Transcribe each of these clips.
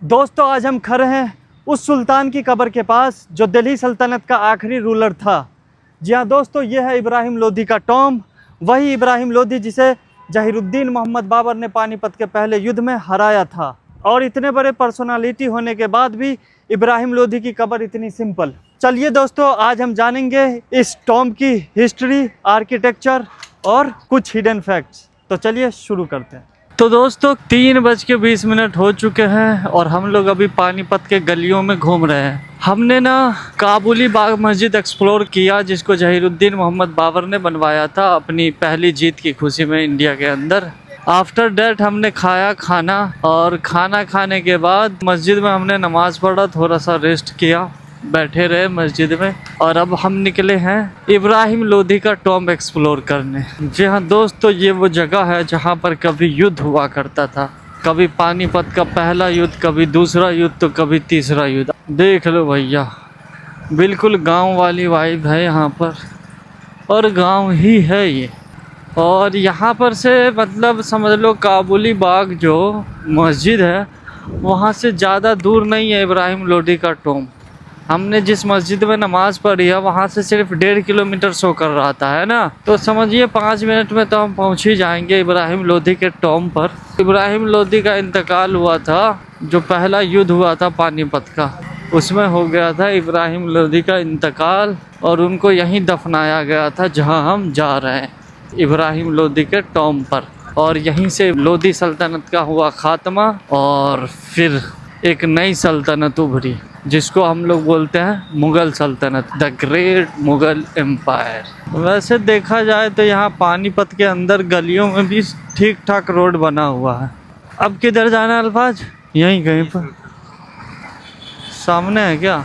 दोस्तों आज हम खड़े हैं उस सुल्तान की कब्र के पास जो दिल्ली सल्तनत का आखिरी रूलर था। जी हाँ दोस्तों, ये है इब्राहिम लोधी का टॉम्ब। वही इब्राहिम लोधी जिसे जहीरुद्दीन मोहम्मद बाबर ने पानीपत के पहले युद्ध में हराया था। और इतने बड़े पर्सनालिटी होने के बाद भी इब्राहिम लोधी की कब्र इतनी सिंपल। चलिए दोस्तों, आज हम जानेंगे इस टॉम्ब की हिस्ट्री, आर्किटेक्चर और कुछ हिडन फैक्ट्स। तो चलिए शुरू करते हैं। तो दोस्तों 3:20 हो चुके हैं और हम लोग अभी पानीपत के गलियों में घूम रहे हैं। हमने ना काबुली बाग मस्जिद एक्सप्लोर किया जिसको जहीरुद्दीन मोहम्मद बाबर ने बनवाया था अपनी पहली जीत की खुशी में इंडिया के अंदर। आफ्टर डैट हमने खाया खाना और खाना खाने के बाद मस्जिद में हमने नमाज़ पढ़ा, थोड़ा सा रेस्ट किया, बैठे रहे मस्जिद में। और अब हम निकले हैं इब्राहिम लोधी का टॉम्ब एक्सप्लोर करने। जी हाँ दोस्तों, ये वो जगह है जहाँ पर कभी युद्ध हुआ करता था। कभी पानीपत का पहला युद्ध, कभी दूसरा युद्ध, तो कभी तीसरा युद्ध। देख लो भैया, बिल्कुल गांव वाली वाइब है यहाँ पर, और गांव ही है ये। और यहाँ पर से मतलब समझ लो काबुली बाग जो मस्जिद है वहाँ से ज़्यादा दूर नहीं है इब्राहिम लोधी का टॉम्ब। हमने जिस मस्जिद में नमाज़ पढ़ी है वहाँ से सिर्फ 1.5 किलोमीटर शो कर रहा था, है ना। तो समझिए 5 मिनट में तो हम पहुँच ही जाएंगे इब्राहिम लोधी के टॉम्ब पर। इब्राहिम लोधी का इंतकाल हुआ था, जो पहला युद्ध हुआ था पानीपत का, उसमें हो गया था इब्राहिम लोधी का इंतकाल और उनको यहीं दफनाया गया था जहाँ हम जा रहे हैं, इब्राहिम लोधी के टॉम्ब पर। और यहीं से लोधी सल्तनत का हुआ ख़ात्मा और फिर एक नई सल्तनत उभरी जिसको हम लोग बोलते हैं मुग़ल सल्तनत, द ग्रेट मुग़ल एम्पायर। वैसे देखा जाए तो यहाँ पानीपत के अंदर गलियों में भी ठीक ठाक रोड बना हुआ है। अब किधर जाना है अल्फाज? यहीं कहीं पर सामने है क्या?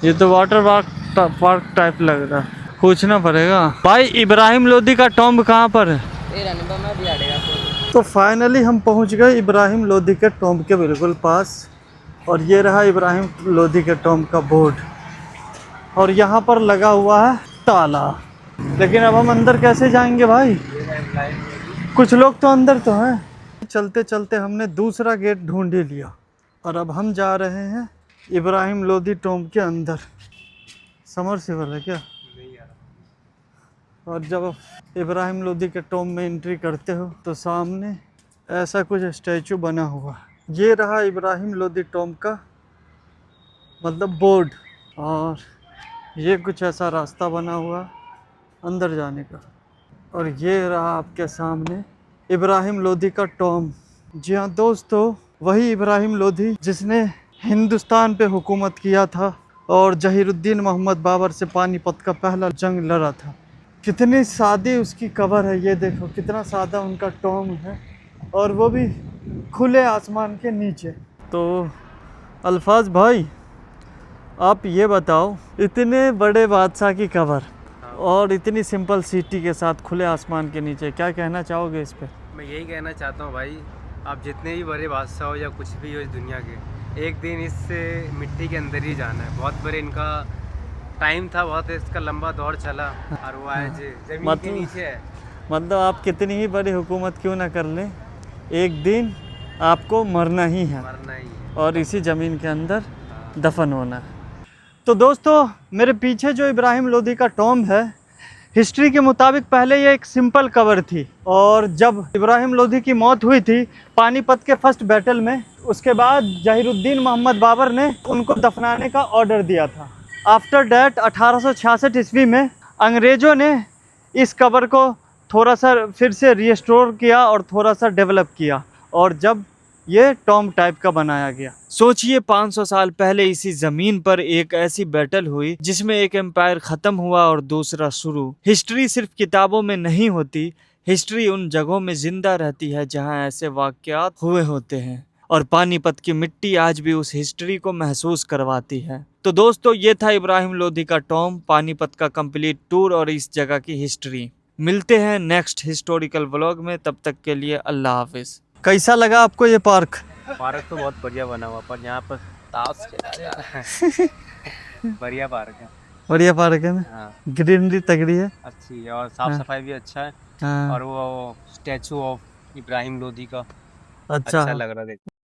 ये तो वाटर पार्क टाइप लग रहा है, पूछना पड़ेगा। भाई इब्राहिम लोधी का टॉम्ब कहाँ पर है? तो फाइनली हम पहुंच गए इब्राहिम लोधी के टॉम्ब के बिल्कुल पास। और ये रहा इब्राहिम लोधी के टॉम्ब का बोर्ड, और यहाँ पर लगा हुआ है ताला। लेकिन अब हम अंदर कैसे जाएंगे भाई? कुछ लोग तो अंदर तो हैं। चलते चलते हमने दूसरा गेट ढूंढ ही लिया और अब हम जा रहे हैं इब्राहिम लोधी टॉम्ब के अंदर। समरसेबल है क्या? और जब इब्राहिम लोधी के टॉम्ब में एंट्री करते हो तो सामने ऐसा कुछ स्टैचू बना हुआ है। ये रहा इब्राहिम लोधी टॉम्ब का मतलब बोर्ड, और ये कुछ ऐसा रास्ता बना हुआ अंदर जाने का। और ये रहा आपके सामने इब्राहिम लोधी का टॉम्ब। जी हाँ दोस्तों, वही इब्राहिम लोधी जिसने हिंदुस्तान पे हुकूमत किया था और जहीरुद्दीन मोहम्मद बाबर से पानीपत का पहला जंग लड़ा था। कितनी सादी उसकी कब्र है, ये देखो कितना सादा उनका टॉम्ब है, और वो भी खुले आसमान के नीचे। तो अल्फाज भाई आप ये बताओ, इतने बड़े बादशाह की कब्र और इतनी सिंपल सिटी के साथ खुले आसमान के नीचे, क्या कहना चाहोगे इस पे? मैं यही कहना चाहता हूँ भाई, आप जितने भी बड़े बादशाह हो या कुछ भी हो इस दुनिया के, एक दिन इस मिट्टी के अंदर ही जाना है। बहुत बड़े इनका टाइम था, बहुत इसका लंबा दौर चला और वो आज जमीन के नीचे है। मतलब आप कितनी ही बड़ी हुकूमत क्यों ना कर लें, एक दिन आपको मरना ही है, और इसी ज़मीन के अंदर दफन होना है। तो दोस्तों मेरे पीछे जो इब्राहिम लोधी का टॉम्ब है, हिस्ट्री के मुताबिक पहले ये एक सिंपल कब्र थी, और जब इब्राहिम लोधी की मौत हुई थी पानीपत के फर्स्ट बैटल में, उसके बाद जहीरुद्दीन मोहम्मद बाबर ने उनको दफनाने का ऑर्डर दिया था। आफ्टर डैट 1866 ईस्वी में अंग्रेज़ों ने इस कब्र को थोड़ा सा फिर से रिस्टोर किया और थोड़ा सा डेवलप किया, और जब ये टॉम्ब टाइप का बनाया गया। सोचिए 500 साल पहले इसी ज़मीन पर एक ऐसी बैटल हुई जिसमें एक एम्पायर ख़त्म हुआ और दूसरा शुरू। हिस्ट्री सिर्फ किताबों में नहीं होती, हिस्ट्री उन जगहों में ज़िंदा रहती है जहां ऐसे वाक़यात हुए होते हैं, और पानीपत की मिट्टी आज भी उस हिस्ट्री को महसूस करवाती है। तो दोस्तों ये था इब्राहिम लोधी का टॉम्ब, पानीपत का कंप्लीट टूर और इस जगह की हिस्ट्री। मिलते हैं नेक्स्ट हिस्टोरिकल व्लॉग में, तब तक के लिए अल्लाह हाफिज़। कैसा लगा आपको ये पार्क? पार्क तो बहुत बढ़िया बना हुआ, पर यहाँ पर ताश खेला जाता है। बढ़िया पार्क है, बढ़िया पार्क है ना? हाँ। ग्रीनरी तगड़ी है, अच्छी है और साफ सफाई भी अच्छा है। हाँ। और वो स्टैचू ऑफ इब्राहिम लोधी का। अच्छा अच्छा लग रहा देख